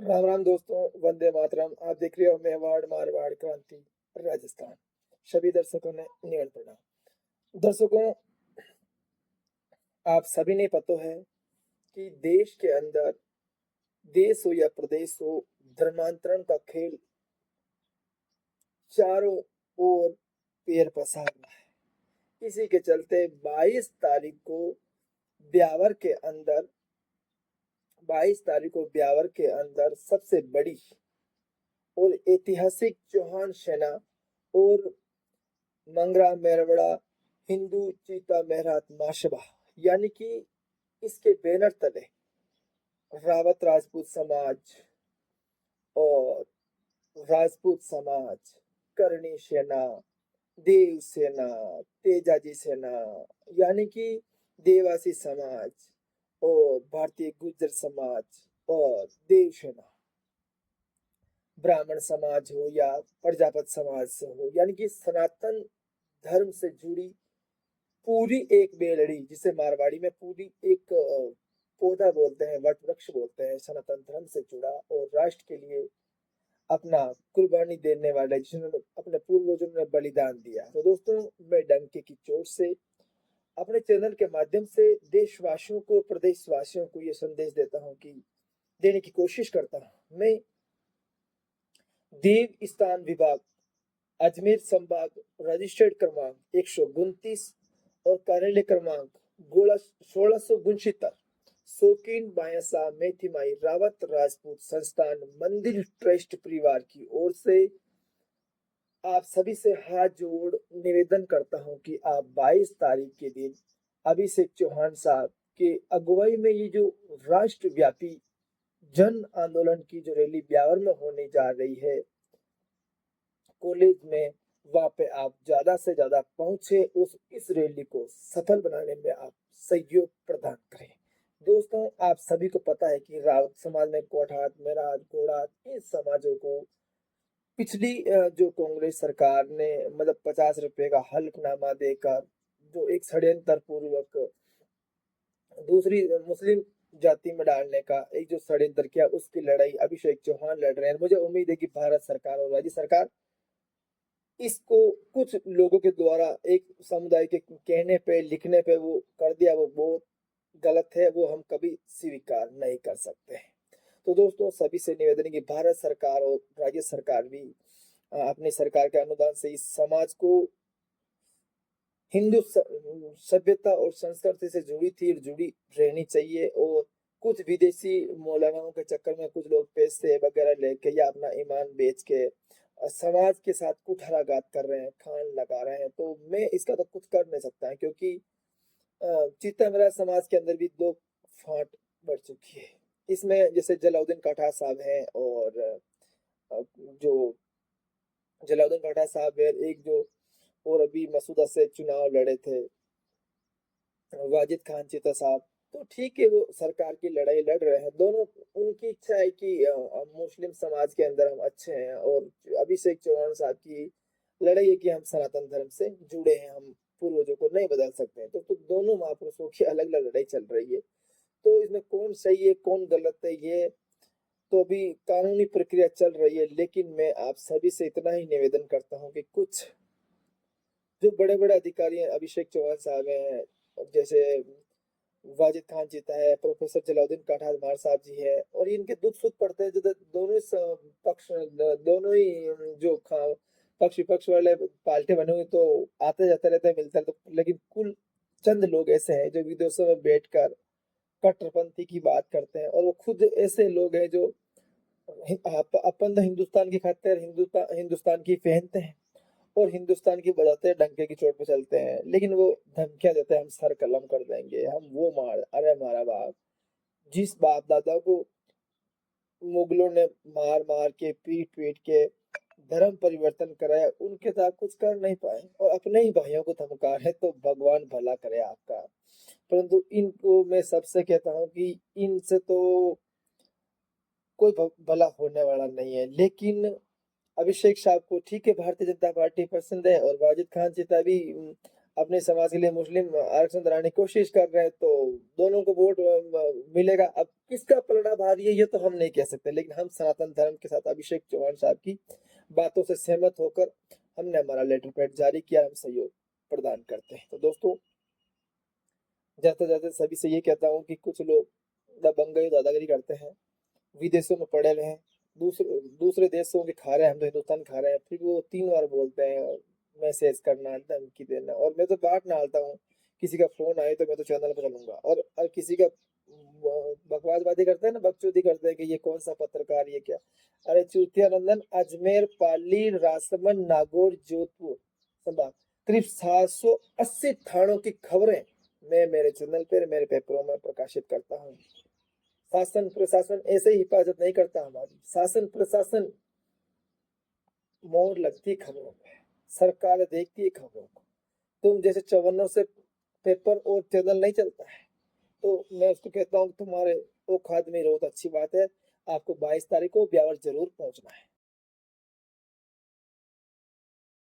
राम राम दोस्तों, वंदे मातरम। आप देख रहे हो मेवाड़ मारवाड़ क्रांति राजस्थान। सभी दर्शकों ने नियम प्रणाम। दर्शकों, आप सभी ने पता है कि देश के अंदर, देश हो या प्रदेश हो, धर्मांतरण का खेल चारों ओर पैर पसार रहा है। इसी के चलते 22 तारीख को ब्यावर के अंदर 22 तारीख को ब्यावर के अंदर सबसे बड़ी और ऐतिहासिक चौहान सेना और मंगरा मेरवड़ा हिंदू चीता मेहरात माशबा, यानी कि इसके बैनर तले रावत राजपूत समाज और राजपूत समाज, करणी सेना, देव सेना, तेजाजी सेना, यानी कि देवासी समाज और भारतीय गुर्जर समाज और देव सेना, ब्राह्मण समाज हो या प्रजापत समाज से हो, यानी कि सनातन धर्म से जुड़ी पूरी एक बेलड़ी, जिसे मारवाड़ी में पूरी एक पौधा बोलते हैं, वट वृक्ष बोलते हैं, सनातन धर्म से जुड़ा और राष्ट्र के लिए अपना कुर्बानी देने वाले, जिन्होंने अपने पूर्वजों ने बलिदान दिया। तो दोस्तों, मैं डंके की चोट से अपने चैनल के माध्यम से देशवासियों को, प्रदेशवासियों को ये संदेश देता हूँ कि देने की कोशिश करता हूँ। मैं देव स्थान विभाग, अजमेर संभाग, रजिस्टर्ड क्रमांक 129 और कार्यालय क्रमांक 1669, शौकीन बायासा मेथीमाई रावत राजपूत संस्थान मंदिर ट्रस्ट परिवार की ओर से आप सभी से हाथ जोड़ निवेदन करता हूं कि आप 22 तारीख के दिन अभिषेक चौहान साहब के अगुवाई में ये जो राष्ट्रव्यापी जन आंदोलन की जो रैली ब्यावर में होने जा रही है कॉलेज में, वहां पे आप ज्यादा से ज्यादा पहुंचे, उस इस रैली को सफल बनाने में आप सहयोग प्रदान करें। दोस्तों, आप सभी को पता है कि राउत समाज में कोठात, मेरात, गोड़ात, इन समाजों को पिछली जो कांग्रेस सरकार ने मतलब 50 रुपए का हल्फनामा देकर जो एक षड्यंत्र पूर्वक दूसरी मुस्लिम जाति में डालने का एक जो षड्यंत्र किया, उसकी लड़ाई अभिषेक चौहान लड़ रहे हैं। मुझे उम्मीद है कि भारत सरकार और राज्य सरकार इसको कुछ लोगों के द्वारा एक समुदाय के कहने पे, लिखने पे वो कर दिया, वो बहुत गलत है, वो हम कभी स्वीकार नहीं कर सकते। तो दोस्तों, सभी से निवेदन है कि भारत सरकार और राज्य सरकार भी अपनी सरकार के अनुदान से इस समाज को हिंदू सभ्यता और संस्कृति से जुड़ी थी और जुड़ी रहनी चाहिए। और कुछ विदेशी मौलानाओं के चक्कर में कुछ लोग पैसे वगैरह लेके या अपना ईमान बेच के समाज के साथ कुठाराघात कर रहे हैं, खान लगा रहे हैं, तो मैं इसका तो कुछ कर नहीं सकता है, क्योंकि चित्ता मेरा समाज के अंदर भी दो फांट बढ़ चुकी है। इसमें जैसे जलाउद्दीन काठा साहब हैं और जो जलाउद्दीन काठा साहब है, एक जो और अभी मसूदा से चुनाव लड़े थे वाजिद खान चीता साहब, तो ठीक है, वो सरकार की लड़ाई लड़ रहे हैं दोनों। उनकी इच्छा है कि मुस्लिम समाज के अंदर हम अच्छे हैं, और अभिषेक चौहान साहब की लड़ाई है कि हम सनातन धर्म से जुड़े हैं, हम पूर्वजों को नहीं बदल सकते हैं। तो दोनों महापुरुषों की अलग अलग लड़ाई चल रही है। तो इसमें कौन सही है कौन गलत है, ये तो अभी कानूनी प्रक्रिया चल रही है। लेकिन मैं आप सभी से इतना ही निवेदन करता हूँ कि कुछ जो बड़े बड़े अधिकारी हैं, अभिषेक चौहान साहब हैं, जैसे वाजिद खान जीता है, प्रोफेसर जलाउद्दीन काठार साहब जी है, और इनके दुख सुख पड़ते हैं, जो दोनों ही पक्ष, दोनों ही जो पक्ष विपक्ष वाले पार्टी बने हुए, तो आते जाते रहते हैं, मिलते रहते हैं, लेकिन कुल चंद लोग ऐसे हैं जो विदेशों में बैठकर कट्टरपंथी की बात करते हैं, और वो खुद ऐसे लोग हैं जो अपन तो हिंदुस्तान की खातिर हिंदुस्तान की पहनते हैं और हिंदुस्तान की बजाते हैं, डंके की चोट पे चलते हैं, लेकिन वो धमकियां देते हैं, हम सर कलम कर देंगे, हम वो मार, अरे हमारा बाप, जिस बाप दादा को मुगलों ने मार मार के, पीट पीट के धर्म परिवर्तन कराया, उनके साथ कुछ कर नहीं पाए और अपने ही भाइयों को धमका रहे, तो भगवान भला करे आपका। परंतु इनको मैं सबसे कहता हूँ कि इनसे तो कोई भला होने वाला नहीं है। लेकिन अभिषेक साहब को ठीक है, भारतीय जनता पार्टी पसंद है, और वाजिद खान चिता भी अपने समाज के लिए मुस्लिम आरक्षण दिलाने की कोशिश कर रहे हैं, तो दोनों को वोट मिलेगा। अब किसका पलड़ा भारी है ये तो हम नहीं कह सकते, लेकिन हम सनातन धर्म के साथ अभिषेक चौहान साहब की बातों से सहमत होकर हमने हमारा लेटर पैड जारी किया, हम सहयोग प्रदान करते हैं। तो दोस्तों, जाते जाते सभी से ये कहता हूँ कि कुछ लोग दबंगई दादागिरी करते हैं, विदेशों में पड़े हुए हैं, दूसरे दूसरे देशों के खा रहे हैं, हम तो हिंदुस्तान खा रहे हैं, फिर वो 3 बार बोलते हैं मैसेज करना, धमकी देना। और मैं तो बात डालता हूँ, किसी का फोन आए तो मैं तो चैनल पर चलूंगा। और किसी का बकवासबाजी करते हैं ना, बकचोदी करते हैं कि ये कौन सा पत्रकार, ये क्या। अरे चूतिया नंदन, अजमेर, पाली, राजसमंद, नागौर, जोधपुर संभाग करीब 780 थानों की खबरें मैं मेरे चैनल पर, मेरे पेपरों में प्रकाशित करता हूँ। शासन प्रशासन ऐसे ही हिफाजत नहीं करता हमारी। शासन प्रशासन मोहर लगती है खबरों पे, सरकार देखती है खबरों को। तुम जैसे चौवन्नों से पेपर और चैनल नहीं चलता है, तो मैं उसको कहता हूँ तुम्हारे औकात में रहो तो अच्छी बात है। आपको 22 तारीख को ब्यावर जरूर पहुंचना है।